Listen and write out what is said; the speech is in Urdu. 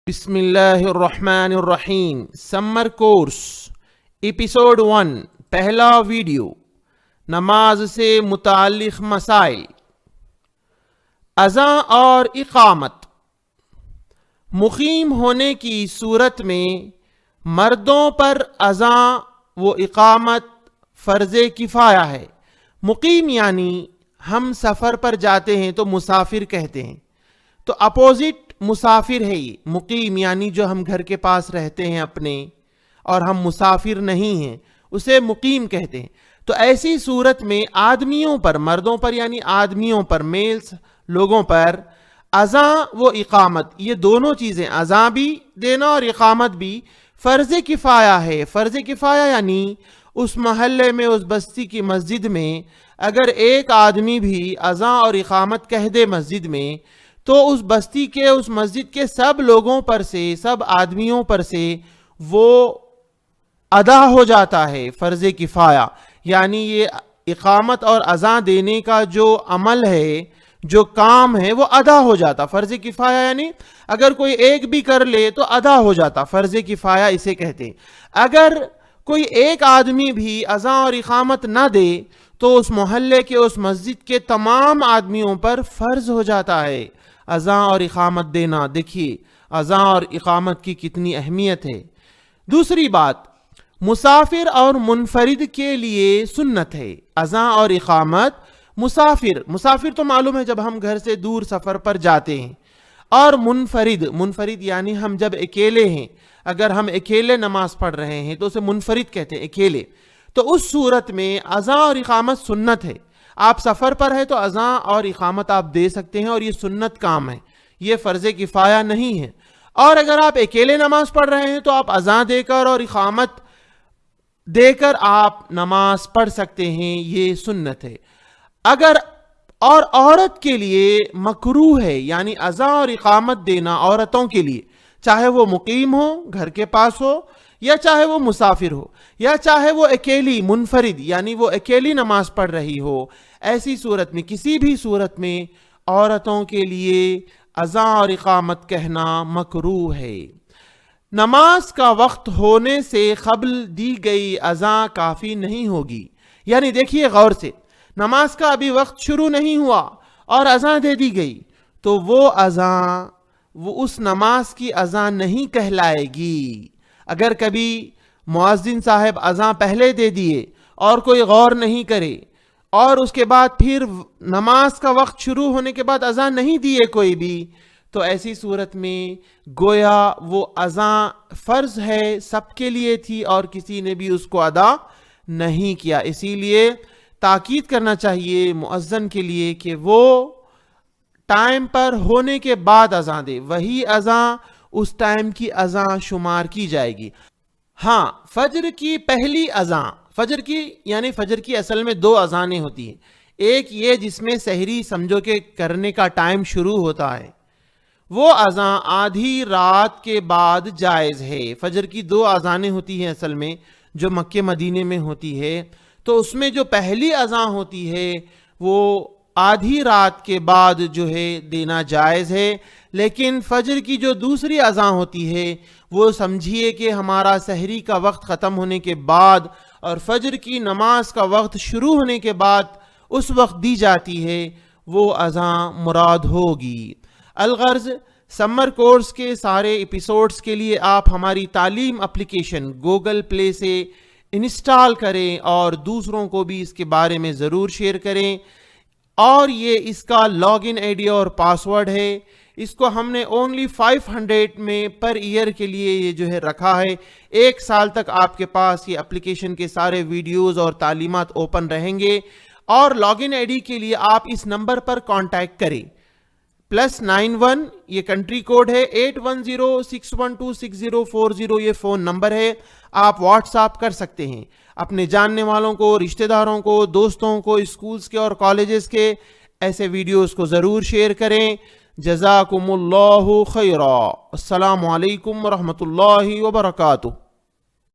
بسم اللہ الرحمن الرحیم۔ سمر کورس ایپیسوڈ 1، پہلا ویڈیو، نماز سے متعلق مسائل۔ اذان اور اقامت۔ مقیم ہونے کی صورت میں مردوں پر اذان و اقامت فرض کفایہ ہے۔ مقیم یعنی ہم سفر پر جاتے ہیں تو مسافر کہتے ہیں، تو اپوزٹ مسافر ہے یہ۔ مقیم یعنی جو ہم گھر کے پاس رہتے ہیں اپنے اور ہم مسافر نہیں ہیں، اسے مقیم کہتے ہیں۔ تو ایسی صورت میں آدمیوں پر، مردوں پر یعنی آدمیوں پر، میلز لوگوں پر اذان و اقامت، یہ دونوں چیزیں، اذان بھی دینا اور اقامت بھی فرض کفایہ ہے۔ فرض کفایہ یعنی اس محلے میں، اس بستی کی مسجد میں اگر ایک آدمی بھی اذان اور اقامت کہہ دے مسجد میں، تو اس بستی کے، اس مسجد کے سب لوگوں پر سے، سب آدمیوں پر سے وہ ادا ہو جاتا ہے، فرض کفایہ۔ یعنی یہ اقامت اور اذان دینے کا جو عمل ہے، جو کام ہے، وہ ادا ہو جاتا۔ فرض کفایہ یعنی اگر کوئی ایک بھی کر لے تو ادا ہو جاتا، فرض کفایہ اسے کہتے ہیں۔ اگر کوئی ایک آدمی بھی اذان اور اقامت نہ دے تو اس محلے کے، اس مسجد کے تمام آدمیوں پر فرض ہو جاتا ہے اذان اور اقامت دینا۔ دیکھیے اذان اور اقامت کی کتنی اہمیت ہے۔ دوسری بات، مسافر اور منفرد کے لیے سنت ہے اذان اور اقامت۔ مسافر تو معلوم ہے جب ہم گھر سے دور سفر پر جاتے ہیں، اور منفرد یعنی ہم جب اکیلے ہیں، اگر ہم اکیلے نماز پڑھ رہے ہیں تو اسے منفرد کہتے ہیں، اکیلے۔ تو اس صورت میں اذان اور اقامت سنت ہے۔ آپ سفر پر ہے تو اذان اور اقامت آپ دے سکتے ہیں، اور یہ سنت کام ہے، یہ فرض کفایہ نہیں ہے۔ اور اگر آپ اکیلے نماز پڑھ رہے ہیں تو آپ اذان دے کر اور اقامت دے کر آپ نماز پڑھ سکتے ہیں، یہ سنت ہے۔ اگر اور عورت کے لیے مکروہ ہے، یعنی اذان اور اقامت دینا عورتوں کے لیے، چاہے وہ مقیم ہو، گھر کے پاس ہو، یا چاہے وہ مسافر ہو، یا چاہے وہ اکیلی، منفرد یعنی وہ اکیلی نماز پڑھ رہی ہو، ایسی صورت میں، کسی بھی صورت میں عورتوں کے لیے اذان اور اقامت کہنا مکروہ ہے۔ نماز کا وقت ہونے سے قبل دی گئی اذان کافی نہیں ہوگی۔ یعنی دیکھیے غور سے، نماز کا ابھی وقت شروع نہیں ہوا اور اذان دے دی گئی، تو وہ اذان، وہ اس نماز کی اذان نہیں کہلائے گی۔ اگر کبھی مؤذن صاحب اذان پہلے دے دیے اور کوئی غور نہیں کرے، اور اس کے بعد پھر نماز کا وقت شروع ہونے کے بعد اذان نہیں دیے کوئی بھی، تو ایسی صورت میں گویا وہ اذان فرض ہے، سب کے لیے تھی اور کسی نے بھی اس کو ادا نہیں کیا۔ اسی لیے تاکید کرنا چاہیے مؤذن کے لیے کہ وہ ٹائم پر ہونے کے بعد اذان دے، وہی اذان اس ٹائم کی اذان شمار کی جائے گی۔ ہاں، فجر کی پہلی اذان، فجر کی اصل میں دو اذانیں ہوتی ہیں۔ ایک یہ جس میں سحری سمجھو کہ کرنے کا ٹائم شروع ہوتا ہے، وہ اذان آدھی رات کے بعد جائز ہے۔ فجر کی دو اذانیں ہوتی ہیں اصل میں، جو مکے مدینے میں ہوتی ہے، تو اس میں جو پہلی اذان ہوتی ہے وہ آدھی رات کے بعد جو ہے دینا جائز ہے۔ لیکن فجر کی جو دوسری اذان ہوتی ہے وہ سمجھیے کہ ہمارا سحری کا وقت ختم ہونے کے بعد اور فجر کی نماز کا وقت شروع ہونے کے بعد اس وقت دی جاتی ہے، وہ اذان مراد ہوگی۔ الغرض، سمر کورس کے سارے ایپیسوڈز کے لیے آپ ہماری تعلیم اپلیکیشن گوگل پلے سے انسٹال کریں اور دوسروں کو بھی اس کے بارے میں ضرور شیئر کریں۔ اور یہ اس کا لاگ ان آئی ڈی اور پاسورڈ ہے، اس کو ہم نے اونلی 500 میں پر ایئر کے لیے یہ جو ہے رکھا ہے۔ 1 سال تک آپ کے پاس یہ اپلیکیشن کے سارے ویڈیوز اور تعلیمات اوپن رہیں گے۔ اور لاگ ان آئی ڈی کے لیے آپ اس نمبر پر کانٹیکٹ کریں، +91 یہ کنٹری کوڈ ہے، 8106126040 یہ فون نمبر ہے۔ آپ واٹس ایپ کر سکتے ہیں اپنے جاننے والوں کو، رشتہ داروں کو، دوستوں کو، اسکولز کے اور کالجز کے، ایسے ویڈیوز کو ضرور شیئر کریں۔ جزاکم اللہ خیرا۔ السلام علیکم ورحمۃ اللہ وبرکاتہ۔